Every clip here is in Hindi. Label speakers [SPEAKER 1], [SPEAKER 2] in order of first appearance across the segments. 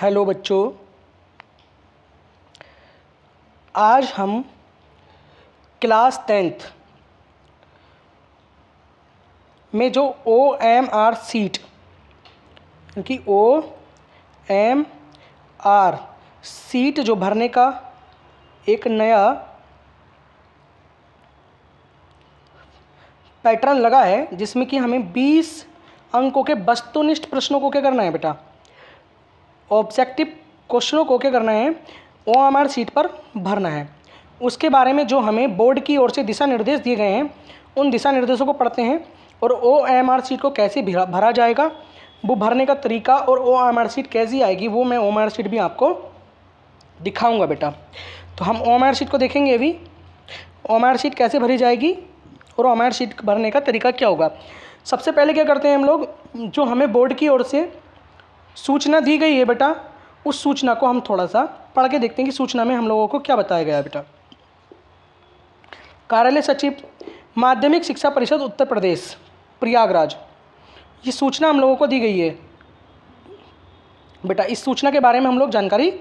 [SPEAKER 1] हेलो बच्चों, आज हम क्लास 10th में जो OMR सीट क्योंकि OMR सीट जो भरने का एक नया पैटर्न लगा है, जिसमें कि हमें 20 अंकों के वस्तुनिष्ठ प्रश्नों को क्या करना है बेटा, ऑब्जेक्टिव क्वेश्चनों को क्या करना है, OMR सीट पर भरना है। उसके बारे में जो हमें बोर्ड की ओर से दिशा निर्देश दिए गए हैं, उन दिशा निर्देशों को पढ़ते हैं और OMR सीट को कैसे भरा जाएगा, वो भरने का तरीका और OMR सीट कैसी आएगी वो मैं OMR सीट भी आपको दिखाऊंगा बेटा। तो हम OMR सीट को देखेंगे अभी, OMR सीट कैसे भरी जाएगी और OMR सीट भरने का तरीका क्या होगा। सबसे पहले क्या करते हैं हम लोग, जो हमें बोर्ड की ओर से सूचना दी गई है बेटा, उस सूचना को हम थोड़ा सा पढ़ के देखते हैं कि सूचना में हम लोगों को क्या बताया गया है बेटा। कार्यालय सचिव, माध्यमिक शिक्षा परिषद उत्तर प्रदेश, प्रयागराज, ये सूचना हम लोगों को दी गई है बेटा। इस सूचना के बारे में हम लोग जानकारी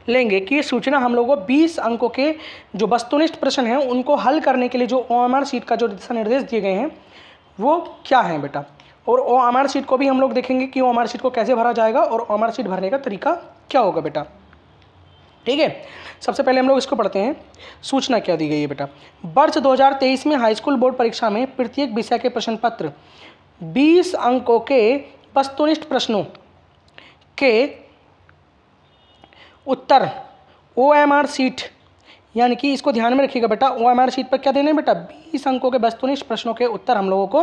[SPEAKER 1] लेंगे कि ये सूचना हम लोगों को 20 अंकों के जो वस्तुनिष्ठ प्रश्न हैं उनको हल करने के लिए जो OMR सीट का जो दिशा निर्देश दिए गए हैं वो क्या हैं बेटा। और OMR सीट को भी हम लोग देखेंगे कि OMR सीट को कैसे भरा जाएगा और OMR सीट भरने का तरीका क्या होगा बेटा। ठीक है, सबसे पहले हम लोग इसको पढ़ते हैं। सूचना क्या दी गई है बेटा। वर्ष 2023 में हाई स्कूल बोर्ड परीक्षा में प्रत्येक विषय के प्रश्न पत्र 20 अंकों के वस्तुनिष्ठ प्रश्नों के उत्तर OMR सीट, यानी कि इसको ध्यान में रखिएगा बेटा, OMR सीट पर क्या देने हैं बेटा, 20 अंकों के वस्तुनिष्ठ प्रश्नों के उत्तर हम लोगों को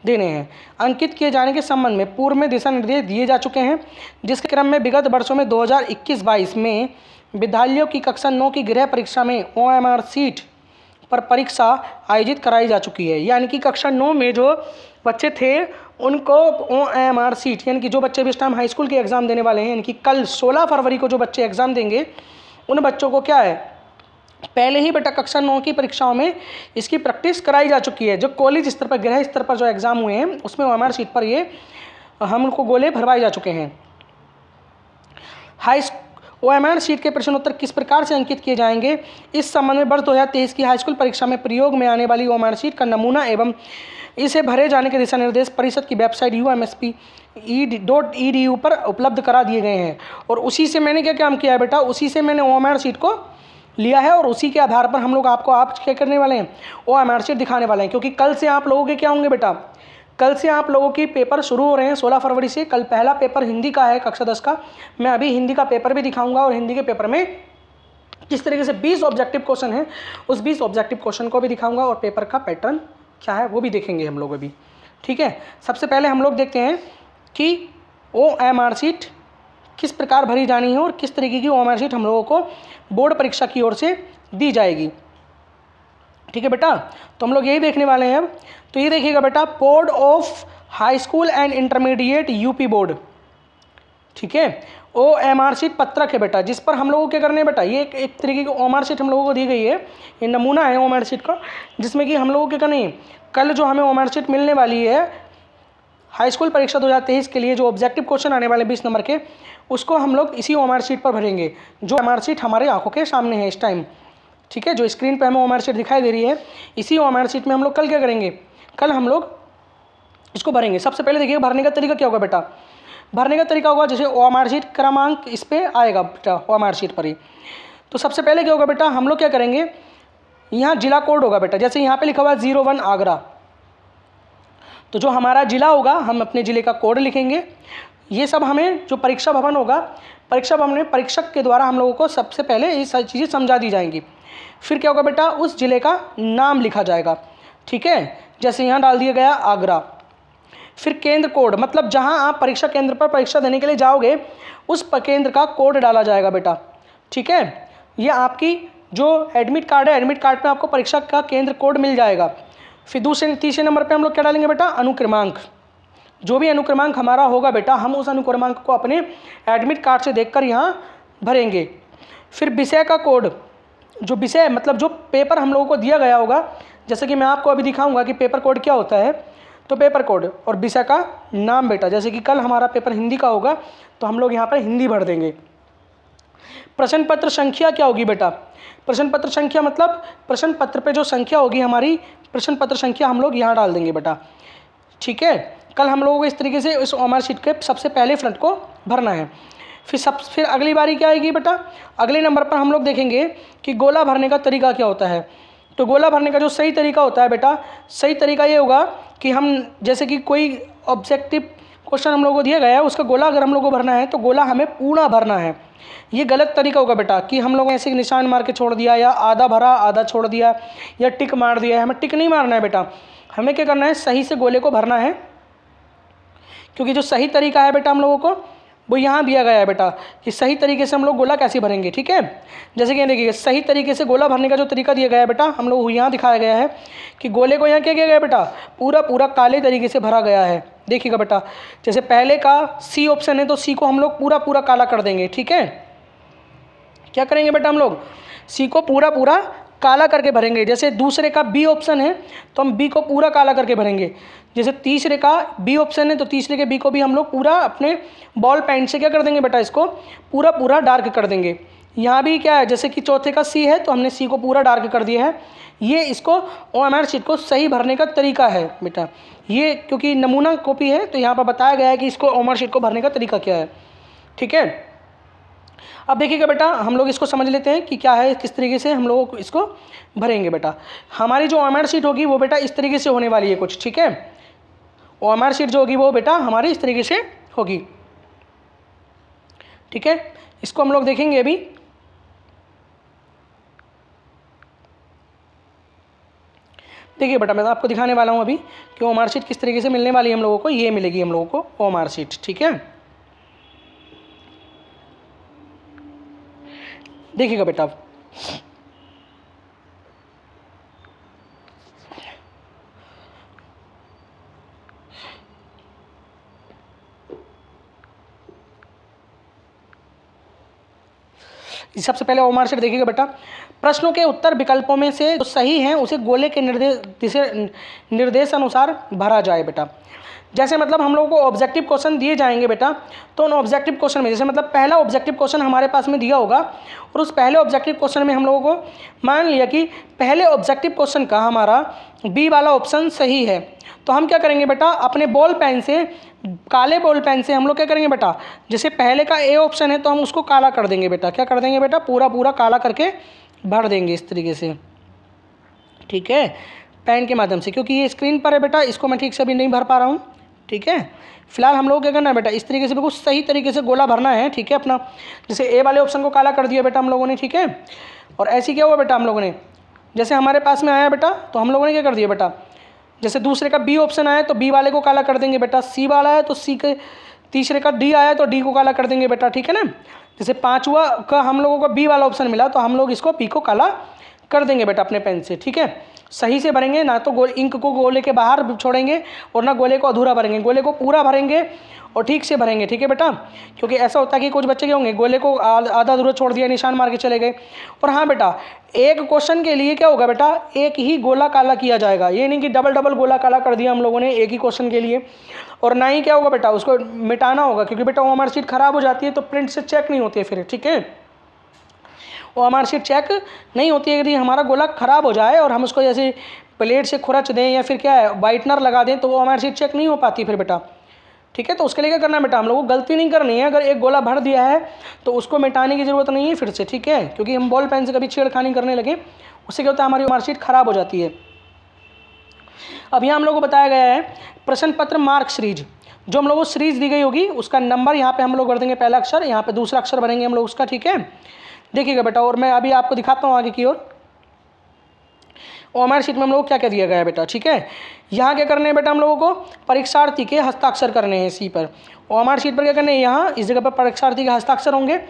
[SPEAKER 1] देने हैं। अंकित किए जाने के संबंध में पूर्व में दिशा निर्देश दिए जा चुके हैं, जिसके क्रम में विगत वर्षों में 2021-22 में विद्यालयों की कक्षा 9 की गृह परीक्षा में OMR सीट पर परीक्षा आयोजित कराई जा चुकी है। यानी कि कक्षा 9 में जो बच्चे थे उनको OMR सीट, यानी कि जो बच्चे भी इस टाइम हाई स्कूल के एग्ज़ाम देने वाले हैं, यानी कि कल 16 फरवरी को जो बच्चे एग्ज़ाम देंगे, उन बच्चों को क्या है, पहले ही बेटा कक्षा 9 की परीक्षाओं में इसकी प्रैक्टिस कराई जा चुकी है। जो कॉलेज स्तर पर, गृह स्तर पर जो एग्ज़ाम हुए हैं उसमें OMR सीट पर ये हम उनको गोले भरवाए जा चुके हैं। OMR सीट के प्रश्न उत्तर किस प्रकार से अंकित किए जाएंगे, इस संबंध में वर्ष 2023 की हाई स्कूल परीक्षा में प्रयोग में आने वाली OMR सीट का नमूना एवं इसे भरे जाने के दिशा निर्देश परिषद की वेबसाइट umsp.edu पर उपलब्ध करा दिए गए हैं। और उसी से मैंने क्या काम किया है बेटा, उसी से मैंने OMR सीट को लिया है और उसी के आधार पर हम लोग आपको आप क्या करने वाले हैं, OMR सीट दिखाने वाले हैं। क्योंकि कल से आप लोगों के क्या होंगे बेटा, कल से आप लोगों की पेपर शुरू हो रहे हैं 16 फरवरी से। कल पहला पेपर हिंदी का है, कक्षा 10 का। मैं अभी हिंदी का पेपर भी दिखाऊंगा और हिंदी के पेपर में किस तरीके से 20 ऑब्जेक्टिव क्वेश्चन हैं, उस 20 ऑब्जेक्टिव क्वेश्चन को भी दिखाऊंगा और पेपर का पैटर्न क्या है वो भी देखेंगे हम लोग अभी। ठीक है, सबसे पहले हम लोग देखते हैं कि OMR सीट किस प्रकार भरी जानी है और किस तरीके की OMR सीट हम लोगों को बोर्ड परीक्षा की ओर से दी जाएगी। ठीक है बेटा, तो हम लोग यही देखने वाले हैं अब। तो ये देखिएगा बेटा, board of high school and intermediate UP board, ठीक है, OMR सीट पत्रक है बेटा, जिस पर हम लोगों को क्या करने हैं बेटा, ये एक तरीके की OMR सीट हम लोगों को दी गई है। ये नमूना है OMR सीट का, जिसमें कि हम लोगों को क्या करनी है, कल जो हमें OMR सीट मिलने वाली है हाई स्कूल परीक्षा 2023 के लिए, जो ऑब्जेक्टिव क्वेश्चन आने वाले 20 नंबर के, उसको हम लोग इसी OMR सीट पर भरेंगे, जो OMR सीट हमारे आंखों के सामने है इस टाइम। ठीक है, जो स्क्रीन पर हमें OMR सीट दिखाई दे रही है, इसी OMR सीट में हम लोग कल क्या करेंगे, कल हम लोग इसको भरेंगे। सबसे पहले देखिए भरने का तरीका क्या होगा बेटा। भरने का तरीका होगा जैसे OMR सीट क्रमांक इस पर आएगा बेटा, OMR सीट पर ही। तो सबसे पहले क्या होगा बेटा, हम लोग क्या करेंगे, यहाँ जिला कोड होगा बेटा, जैसे यहाँ पे लिखा हुआ है 01 आगरा, तो जो हमारा जिला होगा हम अपने ज़िले का कोड लिखेंगे। ये सब हमें जो परीक्षा भवन होगा, परीक्षा भवन में परीक्षक के द्वारा हम लोगों को सबसे पहले ये सारी चीज़ें समझा दी जाएंगी। फिर क्या होगा बेटा, उस ज़िले का नाम लिखा जाएगा। ठीक है, जैसे यहाँ डाल दिया गया आगरा। फिर केंद्र कोड, मतलब जहाँ आप परीक्षा केंद्र पर परीक्षा देने के लिए जाओगे उस केंद्र का कोड डाला जाएगा बेटा। ठीक है, ये आपकी जो एडमिट कार्ड है, एडमिट कार्ड में आपको परीक्षा का केंद्र कोड मिल जाएगा। फिर दूसरे तीसरे नंबर पे हम लोग क्या डालेंगे बेटा, अनुक्रमांक। जो भी अनुक्रमांक हमारा होगा बेटा, हम उस अनुक्रमांक को अपने एडमिट कार्ड से देखकर यहाँ भरेंगे। फिर विषय का कोड, जो विषय मतलब जो पेपर हम लोगों को दिया गया होगा, जैसे कि मैं आपको अभी दिखाऊंगा कि पेपर कोड क्या होता है। तो पेपर कोड और विषय का नाम बेटा, जैसे कि कल हमारा पेपर हिंदी का होगा तो हम लोग यहाँ पर हिंदी भर देंगे। प्रश्न पत्र संख्या क्या होगी बेटा? प्रश्न पत्र संख्या मतलब प्रश्न पत्र पे जो संख्या होगी हमारी, प्रश्न पत्र संख्या हम लोग यहाँ डाल देंगे बेटा, ठीक है। कल हम लोगों को इस तरीके से इस OMR शीट के सबसे पहले फ्रंट को भरना है। फिर अगली बारी क्या आएगी बेटा? अगले नंबर पर हम लोग देखेंगे कि गोला भरने का तरीका क्या होता है। तो गोला भरने का जो सही तरीका होता है बेटा, सही तरीका ये होगा कि हम जैसे कि कोई ऑब्जेक्टिव क्वेश्चन हम लोगों को दिया गया है, उसका गोला अगर हम लोग को भरना है तो गोला हमें पूरा भरना है। ये गलत तरीका होगा बेटा कि हम लोग ऐसे निशान मार के छोड़ दिया, या आधा भरा आधा छोड़ दिया, या टिक मार दिया है। हमें टिक नहीं मारना है बेटा, हमें क्या करना है, सही से गोले को भरना है। क्योंकि जो सही तरीका है बेटा हम लोगों को वो यहाँ दिया गया है बेटा कि सही तरीके से हम लोग गोला कैसे भरेंगे, ठीक है। जैसे कि देखिए सही तरीके से गोला भरने का जो तरीका दिया गया है बेटा, हम लोग यहाँ दिखाया गया है कि गोले को यहाँ क्या किया गया है बेटा, पूरा काले तरीके से भरा गया है। देखिएगा बेटा, जैसे पहले का सी ऑप्शन है तो सी को हम लोग पूरा काला कर देंगे, ठीक है। क्या करेंगे बेटा, हम लोग सी को पूरा काला करके भरेंगे। जैसे दूसरे का बी ऑप्शन है तो हम बी को पूरा काला करके भरेंगे। जैसे तीसरे का बी ऑप्शन है तो तीसरे के बी को भी हम लोग पूरा अपने बॉल पेन से क्या कर देंगे बेटा, इसको पूरा डार्क कर देंगे। यहाँ भी क्या है, जैसे कि चौथे का सी है तो हमने सी को पूरा डार्क कर दिया है। ये इसको OMR शीट को सही भरने का तरीका है बेटा। ये क्योंकि नमूना कॉपी है तो यहाँ पर बताया गया है कि इसको OMR शीट को भरने का तरीका क्या है, ठीक है। अब देखिएगा बेटा, हम लोग इसको समझ लेते हैं कि क्या है, किस तरीके से हम लोग इसको भरेंगे बेटा। हमारी जो OMR शीट होगी वो बेटा इस तरीके से होने वाली है कुछ, ठीक है। OMR शीट जो होगी वो बेटा हमारी इस तरीके से होगी, ठीक है। इसको हम लोग देखेंगे अभी। देखिए बेटा, मैं आपको दिखाने वाला हूँ अभी कि OMR शीट किस तरीके से मिलने वाली है हम लोगों को। ये मिलेगी हम लोगों को OMR शीट, ठीक है। देखिएगा बेटा, सबसे पहले OMR शीट देखिएगा बेटा। प्रश्नों के उत्तर विकल्पों में से जो सही हैं उसे गोले के निर्देश अनुसार भरा जाए बेटा। जैसे मतलब हम लोगों को ऑब्जेक्टिव क्वेश्चन दिए जाएंगे बेटा, तो उन ऑब्जेक्टिव क्वेश्चन में जैसे मतलब पहला ऑब्जेक्टिव क्वेश्चन हमारे पास में दिया होगा और उस पहले ऑब्जेक्टिव क्वेश्चन में हम लोगों को मान लिया कि पहले ऑब्जेक्टिव क्वेश्चन का हमारा बी वाला ऑप्शन सही है, तो हम क्या करेंगे बेटा, अपने बॉल पेन से, काले बॉल पेन से हम लोग क्या करेंगे बेटा, जैसे पहले का ए ऑप्शन है तो हम उसको काला कर देंगे बेटा। क्या कर देंगे बेटा, पूरा काला करके भर देंगे इस तरीके से, ठीक है, पेन के माध्यम से। क्योंकि ये स्क्रीन पर है बेटा, इसको मैं ठीक से अभी नहीं भर पा रहा हूँ, ठीक है। फिलहाल हम लोग क्या करना है बेटा, इस तरीके से बिल्कुल सही तरीके से गोला भरना है, ठीक है अपना। जैसे ए वाले ऑप्शन को काला कर दिया बेटा हम लोगों ने, ठीक है। और ऐसे क्या हुआ बेटा, हम लोगों ने जैसे हमारे पास में आया बेटा तो हम लोगों ने क्या कर दिया बेटा, जैसे दूसरे का बी ऑप्शन आया तो बी वाले को काला कर देंगे बेटा, सी वाला है तो सी के, तीसरे का डी आया तो डी को काला कर देंगे बेटा, ठीक है ना। जैसे पाँचवा का हम लोगों को बी वाला ऑप्शन मिला तो हम लोग इसको बी को काला कर देंगे बेटा अपने पेन से, ठीक है। सही से भरेंगे, ना तो इंक को गोले के बाहर छोड़ेंगे और ना गोले को अधूरा भरेंगे, गोले को पूरा भरेंगे और ठीक से भरेंगे, ठीक है बेटा। क्योंकि ऐसा होता है कि कुछ बच्चे क्या होंगे, गोले को आधा अधूरा छोड़ दिया, निशान मार के चले गए। और हाँ बेटा, एक क्वेश्चन के लिए क्या होगा बेटा, एक ही गोला काला किया जाएगा। ये नहीं कि डबल गोला काला कर दिया हम लोगों ने एक ही क्वेश्चन के लिए। और ना ही क्या होगा बेटा, उसको मिटाना होगा, क्योंकि बेटा OMR शीट खराब हो जाती है तो प्रिंट से चेक नहीं होती है फिर, ठीक है। OMR शीट चेक नहीं होती है यदि हमारा गोला ख़राब हो जाए और हम उसको जैसे प्लेट से खुरच दें या फिर क्या है वाइटनर लगा दें तो OMR शीट चेक नहीं हो पाती फिर बेटा, ठीक है। तो उसके लिए क्या करना है बेटा, हम लोगों को गलती नहीं करनी है। अगर एक गोला भर दिया है तो उसको मिटाने की ज़रूरत नहीं है फिर से, ठीक है। क्योंकि हम बॉल पेन से कभी छेड़खानी करने लगे उससे क्या होता है, हमारी OMR शीट खराब हो जाती है। अब यहाँ हम लोग को बताया गया है प्रश्न पत्र मार्क सीरीज, जो हम लोग को सीरीज दी गई होगी उसका नंबर यहाँ पे हम लोग कर देंगे पहला अक्षर, यहाँ पे दूसरा अक्षर भरेंगे हम लोग उसका, ठीक है। देखिएगा बेटा, और मैं अभी आपको दिखाता हूँ आगे की ओर OMR शीट में हम लोग क्या क्या दिया गया है बेटा, ठीक है। यहाँ क्या करने हैं बेटा, हम लोगों को परीक्षार्थी के हस्ताक्षर करने हैं सी पर। OMR शीट पर क्या करने हैं, यहाँ इस जगह पर परीक्षार्थी के हस्ताक्षर होंगे।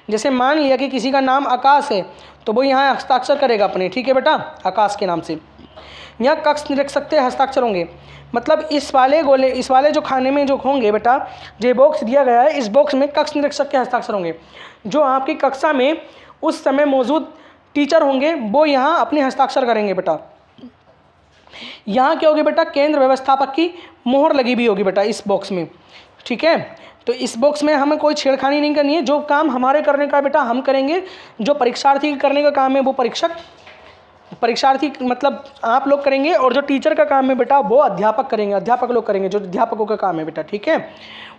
[SPEAKER 1] जैसे मान लिया कि किसी का नाम आकाश है तो वो यहाँ हस्ताक्षर करेगा अपने, ठीक है बेटा, आकाश के नाम से। यहाँ कक्ष निरीक्षक के हस्ताक्षर होंगे, मतलब इस वाले जो खाने में जो होंगे बेटा, जो बॉक्स दिया गया है इस बॉक्स में कक्ष निरीक्षक के हस्ताक्षर होंगे। जो आपकी कक्षा में उस समय मौजूद टीचर होंगे वो यहाँ अपने हस्ताक्षर करेंगे बेटा। यहाँ क्या होगी बेटा, केंद्र व्यवस्थापक की मोहर लगी भी होगी बेटा इस बॉक्स में, ठीक है। तो इस बॉक्स में हमें कोई छेड़खानी नहीं करनी है। जो काम हमारे करने का बेटा हम करेंगे, जो परीक्षार्थी करने का काम है वो परीक्षार्थी मतलब आप लोग करेंगे, और जो टीचर का काम है बेटा वो अध्यापक करेंगे, अध्यापक लोग करेंगे, जो अध्यापकों का काम है बेटा। ठीक है,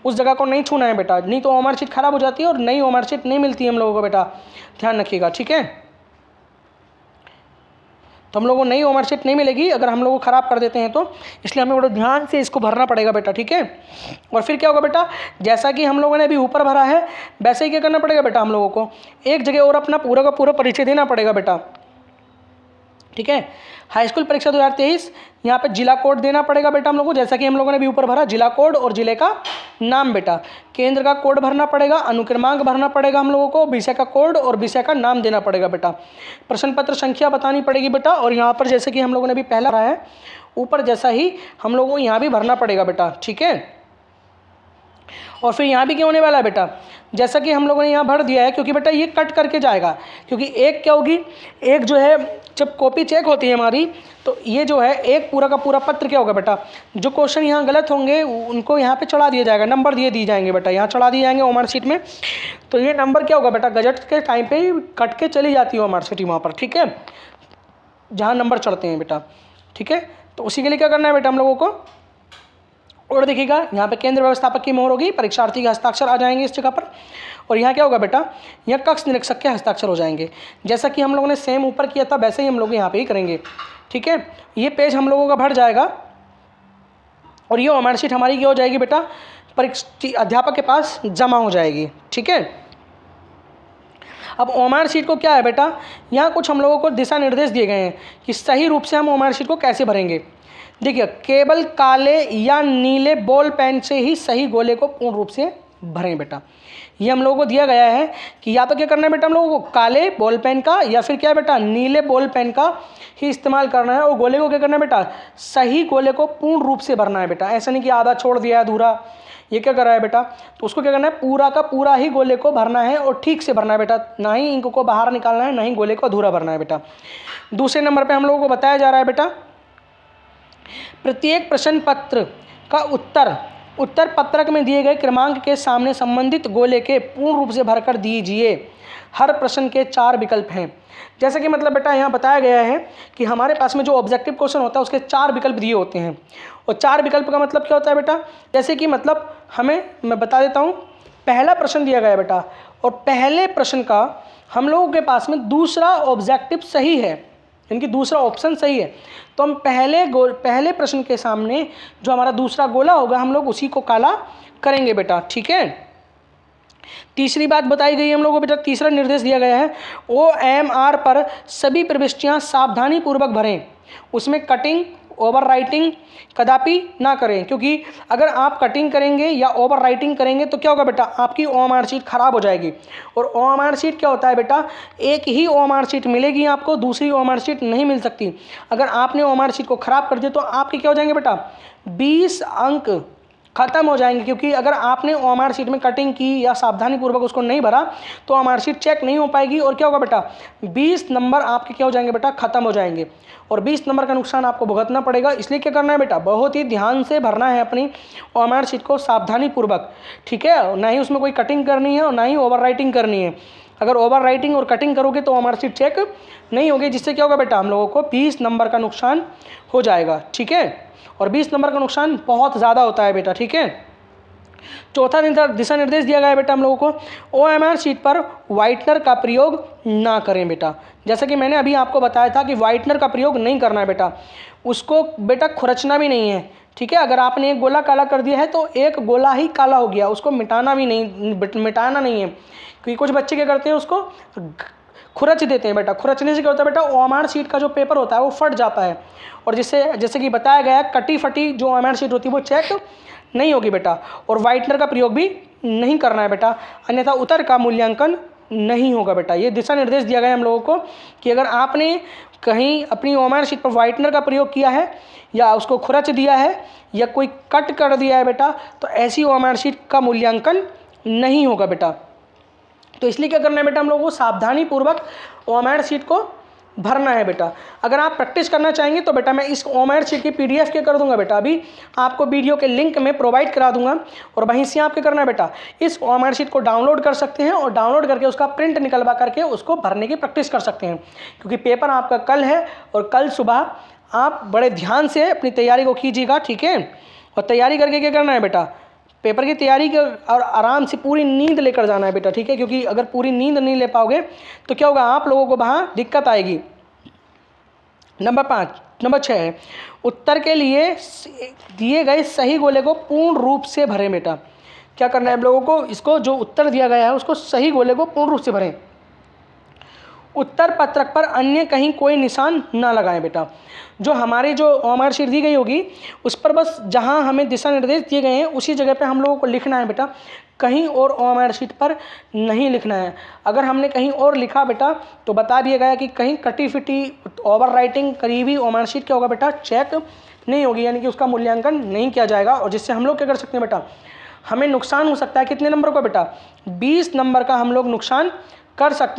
[SPEAKER 1] उस जगह को नहीं छूना है बेटा, नहीं तो ओमर शीट खराब हो जाती है और नई ओमर शीट नहीं मिलती है हम लोगों को बेटा, ध्यान रखिएगा। ठीक है, तो हम लोगों को नई ओमर शीट नहीं मिलेगी अगर हम लोग ख़राब कर देते हैं तो, इसलिए हमें बड़ा ध्यान से इसको भरना पड़ेगा बेटा। ठीक है, और फिर क्या होगा बेटा, जैसा कि हम लोगों ने अभी ऊपर भरा है वैसे ही क्या करना पड़ेगा बेटा, हम लोगों को एक जगह और अपना पूरा का पूरा परिचय देना पड़ेगा बेटा। ठीक है, हाई स्कूल परीक्षा 2023 यहाँ पे जिला कोड देना पड़ेगा बेटा हम लोगों को, जैसा कि हम लोगों ने अभी ऊपर भरा जिला कोड और जिले का नाम बेटा। केंद्र का कोड भरना पड़ेगा, अनुक्रमांक भरना पड़ेगा हम लोगों को, विषय का कोड और विषय का नाम देना पड़ेगा बेटा। प्रश्न पत्र संख्या बतानी पड़ेगी बेटा, और यहाँ पर जैसे कि हम लोगों ने अभी पहला भरा है ऊपर जैसा ही हम लोगों को यहाँ भी भरना पड़ेगा बेटा। ठीक है, और फिर यहाँ भी क्या होने वाला है बेटा, जैसा कि हम लोगों ने यहाँ भर दिया है, क्योंकि बेटा ये कट करके जाएगा, क्योंकि एक क्या होगी, एक जो है जब कॉपी चेक होती है हमारी तो ये जो है एक पूरा का पूरा पत्र क्या होगा बेटा, जो क्वेश्चन यहाँ गलत होंगे उनको यहाँ पे चढ़ा दिया जाएगा, नंबर दिए जाएंगे बेटा, यहाँ चढ़ा दिए जाएंगे ओमर शीट में। तो ये नंबर क्या होगा बेटा, गजट के टाइम पे ही कट के चली जाती है ओमर शीट वहाँ पर। ठीक है, जहाँ नंबर चढ़ते हैं बेटा। ठीक है, तो उसी के लिए क्या करना है बेटा हम लोगों को, और देखिएगा यहाँ पे केंद्र व्यवस्थापक की मोहर होगी, परीक्षार्थी के हस्ताक्षर आ जाएंगे इस जगह पर, और यहाँ क्या होगा बेटा, यहाँ कक्ष निरीक्षक के हस्ताक्षर हो जाएंगे। जैसा कि हम लोगों ने सेम ऊपर किया था वैसे ही हम लोग यहाँ पे ही करेंगे। ठीक है, ये पेज हम लोगों का भर जाएगा और ये ओमर शीट हमारी क्या हो जाएगी बेटा, अध्यापक के पास जमा हो जाएगी। ठीक है, अब ओमर शीट को क्या है बेटा, यहाँ कुछ हम लोगों को दिशा निर्देश दिए गए हैं कि सही रूप से हम ओमर शीट को कैसे भरेंगे। देखिए, केवल काले या नीले बॉल पेन से ही सही गोले को पूर्ण रूप से भरें बेटा। ये हम लोगों को दिया गया है कि या तो क्या करना है बेटा हम लोगों को, काले बॉल पेन का या फिर क्या बेटा नीले बॉल पेन का ही इस्तेमाल करना है, और गोले को क्या करना है बेटा, सही गोले को पूर्ण रूप से भरना है बेटा। ऐसा नहीं कि आधा छोड़ दिया अधूरा, ये क्या कर रहा है बेटा, तो उसको क्या करना है, पूरा का पूरा ही गोले को भरना है और ठीक से भरना है बेटा, ना ही इंक को बाहर निकालना है, ना ही गोले को अधूरा भरना है बेटा। दूसरे नंबर पर हम लोगों को बताया जा रहा है बेटा, प्रत्येक प्रश्न पत्र का उत्तर पत्रक में दिए गए क्रमांक के सामने संबंधित गोले के पूर्ण रूप से भरकर दीजिए। हर प्रश्न के 4 विकल्प हैं। जैसे कि मतलब बेटा यहाँ बताया गया है कि हमारे पास में जो ऑब्जेक्टिव क्वेश्चन होता है उसके 4 विकल्प दिए होते हैं, और 4 विकल्प का मतलब क्या होता है बेटा, जैसे कि मतलब मैं बता देता हूँ, पहला प्रश्न दिया गया है बेटा, और पहले प्रश्न का हम लोगों के पास में दूसरा ऑब्जेक्टिव सही है, इनकी दूसरा ऑप्शन सही है, तो हम पहले प्रश्न के सामने जो हमारा दूसरा गोला होगा हम लोग उसी को काला करेंगे बेटा। ठीक है, तीसरी बात बताई गई है हम लोगों को बेटा, तीसरा निर्देश दिया गया है, OMR पर सभी प्रविष्टियां सावधानी पूर्वक भरें, उसमें कटिंग ओवर राइटिंग कदापि ना करें, क्योंकि अगर आप कटिंग करेंगे या ओवर राइटिंग करेंगे तो क्या होगा बेटा, आपकी OMR शीट खराब हो जाएगी। और OMR शीट क्या होता है बेटा, एक ही OMR शीट मिलेगी आपको, दूसरी OMR शीट नहीं मिल सकती। अगर आपने OMR शीट को खराब कर दिया तो आपके क्या हो जाएंगे बेटा, 20 अंक खत्म हो जाएंगे, क्योंकि अगर आपने OMR शीट में कटिंग की या सावधानी पूर्वक उसको नहीं भरा तो OMR शीट चेक नहीं हो पाएगी, और क्या होगा बेटा, 20 नंबर आपके क्या हो जाएंगे बेटा, खत्म हो जाएंगे, और 20 नंबर का नुकसान आपको भुगतना पड़ेगा। इसलिए क्या करना है बेटा, बहुत ही ध्यान से भरना है अपनी OMR शीट को सावधानी पूर्वक। ठीक है, ना ही उसमें कोई कटिंग करनी है और ना ही ओवर राइटिंग करनी है। अगर ओवर राइटिंग और कटिंग करोगे तो OMR शीट चेक नहीं होगी, जिससे क्या होगा बेटा, हम लोगों को 20 नंबर का नुकसान हो जाएगा। ठीक है, और 20 नंबर का नुकसान बहुत ज़्यादा होता है बेटा। ठीक है, चौथा दिशा निर्देश दिया गया है बेटा हम लोगों को, OMR शीट पर व्हाइटनर का प्रयोग ना करें बेटा। जैसा कि मैंने अभी आपको बताया था कि व्हाइटनर का प्रयोग नहीं करना है बेटा, उसको बेटा खुरचना भी नहीं है। ठीक है, अगर आपने एक गोला काला कर दिया है तो एक गोला ही काला हो गया, उसको मिटाना नहीं है, क्योंकि कुछ बच्चे क्या करते हैं, उसको खुरच देते हैं बेटा। खुरचने से क्या होता है बेटा, OMR शीट का जो पेपर होता है वो फट जाता है, और जिससे जैसे कि बताया गया कटी फटी जो OMR शीट होती है वो चेक नहीं होगी बेटा। और व्हाइटनर का प्रयोग भी नहीं करना है बेटा, अन्यथा उत्तर का मूल्यांकन नहीं होगा बेटा। ये दिशा निर्देश दिया गया है हम लोगों को कि अगर आपने कहीं अपनी OMR शीट पर व्हाइटनर का प्रयोग किया है या उसको खुरच दिया है या कोई कट कर दिया है बेटा, तो ऐसी OMR शीट का मूल्यांकन नहीं होगा बेटा। तो इसलिए क्या करना है बेटा, हम लोगों को सावधानी पूर्वक OMR शीट को भरना है बेटा। अगर आप प्रैक्टिस करना चाहेंगे तो बेटा मैं इस ओमैड शीट की PDF के कर दूंगा बेटा, अभी आपको वीडियो के लिंक में प्रोवाइड करा दूंगा, और वहीं से आपके करना है बेटा, इस ओमैड शीट को डाउनलोड कर सकते हैं और डाउनलोड करके उसका प्रिंट निकलवा करके उसको भरने की प्रैक्टिस कर सकते हैं, क्योंकि पेपर आपका कल है और कल सुबह आप बड़े ध्यान से अपनी तैयारी को कीजिएगा, ठीक है। और तैयारी करके क्या करना है बेटा, पेपर की तैयारी के और आराम से पूरी नींद लेकर जाना है बेटा, ठीक है, क्योंकि अगर पूरी नींद नहीं ले पाओगे तो क्या होगा, आप लोगों को वहाँ दिक्कत आएगी। नंबर 6 है, उत्तर के लिए दिए गए सही गोले को पूर्ण रूप से भरें बेटा। क्या करना है आप लोगों को, इसको जो उत्तर दिया गया है उसको सही गोले को पूर्ण रूप से भरें। उत्तर पत्रक पर अन्य कहीं कोई निशान ना लगाएं बेटा। जो हमारी जो ओमैड शीट दी गई होगी उस पर बस जहां हमें दिशा निर्देश दिए गए हैं उसी जगह पे हम लोगों को लिखना है बेटा, कहीं और ओमैड शीट पर नहीं लिखना है। अगर हमने कहीं और लिखा बेटा तो बता दिया गया कि कहीं कटी फिटी ओवर राइटिंग करीबी ओमैड शीट क्या होगा बेटा, चेक नहीं होगी, यानी कि उसका मूल्यांकन नहीं किया जाएगा। और जिससे हम लोग क्या कर सकते हैं बेटा, हमें नुकसान हो सकता है कितने नंबर का बेटा, 20 नंबर का हम लोग नुकसान कर सकते हैं।